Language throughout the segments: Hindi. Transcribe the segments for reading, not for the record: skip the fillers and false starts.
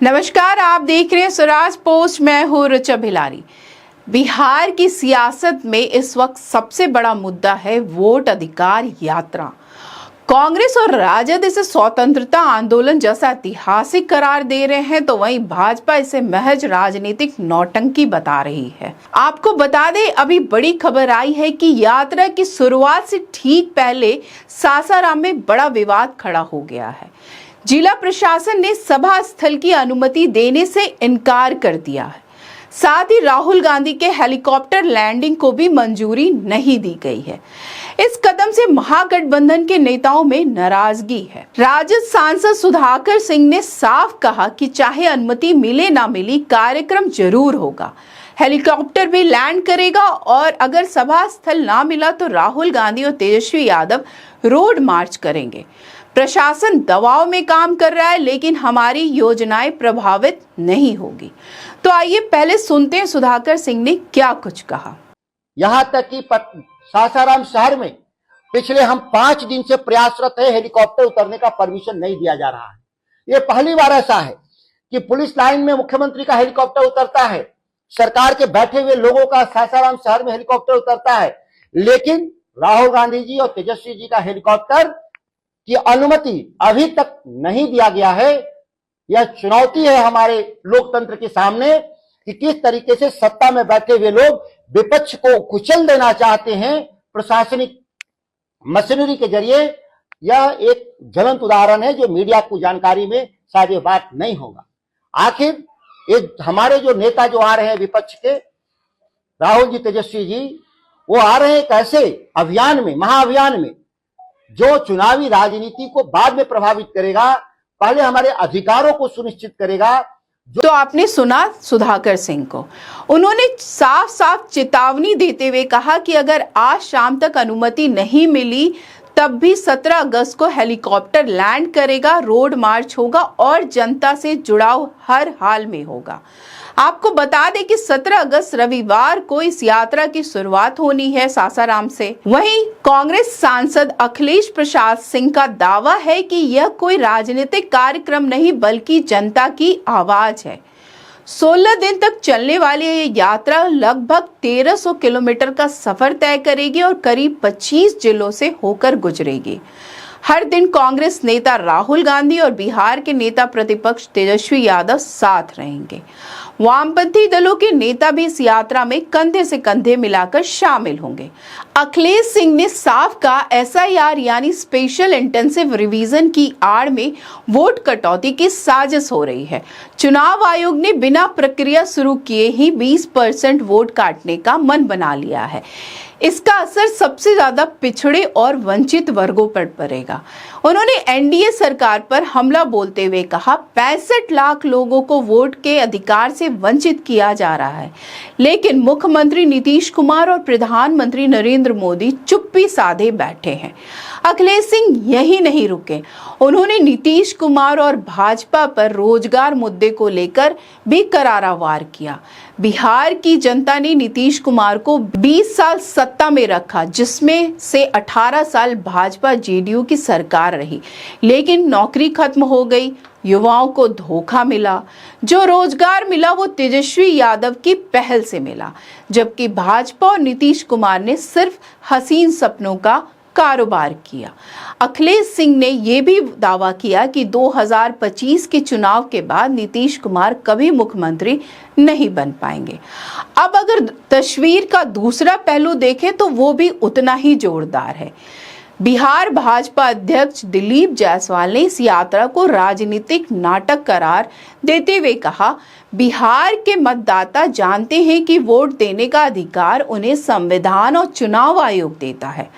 नमस्कार, आप देख रहे हैं स्वराज पोस्ट। मैं हूं ऋचा भिलारी। बिहार की सियासत में इस वक्त सबसे बड़ा मुद्दा है वोट अधिकार यात्रा। कांग्रेस और राजद इसे स्वतंत्रता आंदोलन जैसा ऐतिहासिक करार दे रहे हैं, तो वहीं भाजपा इसे महज राजनीतिक नौटंकी बता रही है। आपको बता दें, अभी बड़ी खबर आई है कि यात्रा की शुरुआत से ठीक पहले सासाराम में बड़ा विवाद खड़ा हो गया है। जिला प्रशासन ने सभा स्थल की अनुमति देने से इनकार कर दिया है। साथ ही राहुल गांधी के हेलीकॉप्टर लैंडिंग को भी मंजूरी नहीं दी गई है। इस कदम से महागठबंधन के नेताओं में नाराजगी है। राजद सांसद सुधाकर सिंह ने साफ कहा कि चाहे अनुमति मिले ना मिली, कार्यक्रम जरूर होगा। हेलीकॉप्टर भी लैंड करेगा और अगर सभा स्थल ना मिला तो राहुल गांधी और तेजस्वी यादव रोड मार्च करेंगे। प्रशासन दबाव में काम कर रहा है, लेकिन हमारी योजनाएं प्रभावित नहीं होगी। तो आइए पहले सुनते हैं सुधाकर सिंह ने क्या कुछ कहा। यहाँ तक कि सासाराम शहर में पिछले हम 5 दिन से प्रयासरत है, हेलीकॉप्टर उतरने का परमिशन नहीं दिया जा रहा है। ये पहली बार ऐसा है कि पुलिस लाइन में मुख्यमंत्री का हेलीकॉप्टर उतरता है, सरकार के बैठे हुए लोगों का सासाराम शहर में हेलीकॉप्टर उतरता है, लेकिन राहुल गांधी जी और तेजस्वी जी का हेलीकॉप्टर की अनुमति अभी तक नहीं दिया गया है। यह चुनौती है हमारे लोकतंत्र के सामने कि किस तरीके से सत्ता में बैठे हुए लोग विपक्ष को कुचल देना चाहते हैं प्रशासनिक मशीनरी के जरिए। यह एक ज्वलंत उदाहरण है जो मीडिया को जानकारी में शायद ये बात नहीं होगा। आखिर एक हमारे जो नेता जो आ रहे हैं विपक्ष के, राहुल जी तेजस्वी जी, वो आ रहे हैं कैसे अभियान में, महाअभियान में, जो चुनावी राजनीति को बाद में प्रभावित करेगा, पहले हमारे अधिकारों को सुनिश्चित करेगा। तो आपने सुना सुधाकर सिंह को। उन्होंने साफ साफ चेतावनी देते हुए कहा कि अगर आज शाम तक अनुमति नहीं मिली तब भी 17 अगस्त को हेलीकॉप्टर लैंड करेगा, रोड मार्च होगा और जनता से जुड़ाव हर हाल में होगा। आपको बता दें कि 17 अगस्त रविवार को इस यात्रा की शुरुआत होनी है सासाराम से। वहीं कांग्रेस सांसद अखिलेश प्रसाद सिंह का दावा है कि यह कोई राजनीतिक कार्यक्रम नहीं बल्कि जनता की आवाज है। 16 दिन तक चलने वाली ये यात्रा लगभग 1300 किलोमीटर का सफर तय करेगी और करीब 25 जिलों से होकर गुजरेगी। हर दिन कांग्रेस नेता राहुल गांधी और बिहार के नेता प्रतिपक्ष तेजस्वी यादव साथ रहेंगे। वामपंथी दलों के नेता भी इस यात्रा में कंधे से कंधे मिलाकर शामिल होंगे। अखिलेश सिंह ने साफ कहा, SIR यानी स्पेशल इंटेंसिव रिवीजन की आड़ में वोट कटौती की साजिश हो रही है। चुनाव आयोग ने बिना प्रक्रिया शुरू किए ही 20% वोट काटने का मन बना लिया है। इसका असर सबसे ज्यादा पिछड़े और वंचित वर्गों पर पड़ेगा। उन्होंने NDA सरकार पर हमला बोलते हुए कहा, 65 लाख लोगों को वोट के अधिकार से वंचित किया जा रहा है, लेकिन मुख्यमंत्री नीतीश कुमार और प्रधानमंत्री नरेंद्र मोदी चुप्पी साधे बैठे हैं। अखिलेश सिंह यही नहीं रुके, उन्होंने नीतीश कुमार और भाजपा पर रोजगार मुद्दे को लेकर भी करारा वार किया। बिहार की जनता ने नीतीश कुमार को 20 साल सत्ता में रखा, जिसमें से 18 साल भाजपा JDU की सरकार रही, लेकिन नौकरी खत्म हो गई, युवाओं को धोखा मिला। जो रोजगार मिला वो तेजस्वी यादव की पहल से मिला, जबकि भाजपा और नीतीश कुमार ने सिर्फ हसीन सपनों का कारोबार किया। अखिलेश सिंह ने यह भी दावा किया कि 2025 के चुनाव के बाद नीतीश कुमार कभी मुख्यमंत्री नहीं बन पाएंगे। अब अगर तस्वीर का दूसरा पहलू देखें तो वो भी उतना ही जोरदार है। बिहार भाजपा अध्यक्ष दिलीप जायसवाल ने इस यात्रा को राजनीतिक नाटक करार देते हुए कहा, बिहार के मतदाता जानते हैं कि वोट देने का अधिकार उन्हें संविधान और चुनाव आयोग देता है।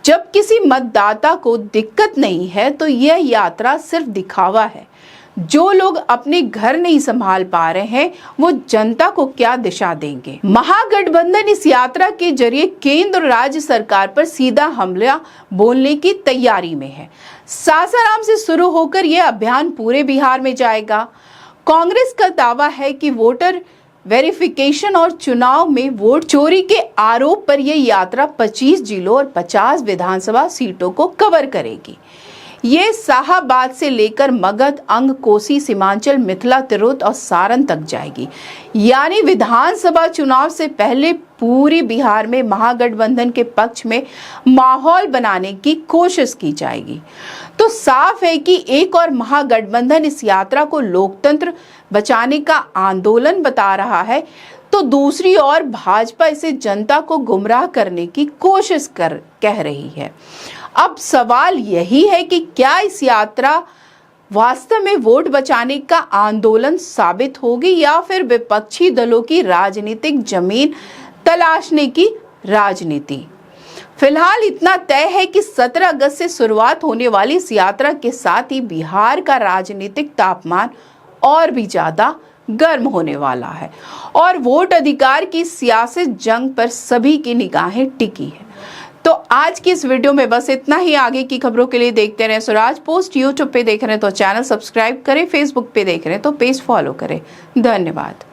जब किसी मतदाता को दिक्कत नहीं है तो यह यात्रा सिर्फ दिखावा है। जो लोग अपने घर नहीं संभाल पा रहे हैं वो जनता को क्या दिशा देंगे। महागठबंधन इस यात्रा के जरिए केंद्र और राज्य सरकार पर सीधा हमला बोलने की तैयारी में है। सासाराम से शुरू होकर यह अभियान पूरे बिहार में जाएगा। कांग्रेस का दावा है कि वोटर वेरिफिकेशन और चुनाव में वोट चोरी के आरोप पर यह यात्रा 25 जिलों और 50 विधानसभा सीटों को कवर करेगी। ये शाहाबाद से लेकर मगध, अंग, कोसी, सीमांचल, मिथिला, तिरहुत और सारण तक जाएगी। यानी विधानसभा चुनाव से पहले पूरी बिहार में महागठबंधन के पक्ष में माहौल बनाने की कोशिश की जाएगी। तो साफ है कि एक और महागठबंधन इस यात्रा को लोकतंत्र बचाने का आंदोलन बता रहा है, तो दूसरी ओर भाजपा इसे जनता को गुमराह करने की कोशिश कह रही है। अब सवाल यही है कि क्या इस यात्रा वास्तव में वोट बचाने का आंदोलन साबित होगी या फिर विपक्षी दलों की राजनीतिक जमीन तलाशने की राजनीति। फिलहाल इतना तय है कि 17 अगस्त से शुरुआत होने वाली इस यात्रा के साथ ही बिहार का राजनीतिक तापमान और भी ज्यादा गर्म होने वाला है और वोट अधिकार की सियासत जंग पर सभी की निगाहें टिकी है। तो आज की इस वीडियो में बस इतना ही। आगे की खबरों के लिए देखते रहें स्वराज पोस्ट। यूट्यूब पे देख रहे हैं तो चैनल सब्सक्राइब करें, फेसबुक पे देख रहे हैं तो पेज फॉलो करें। धन्यवाद।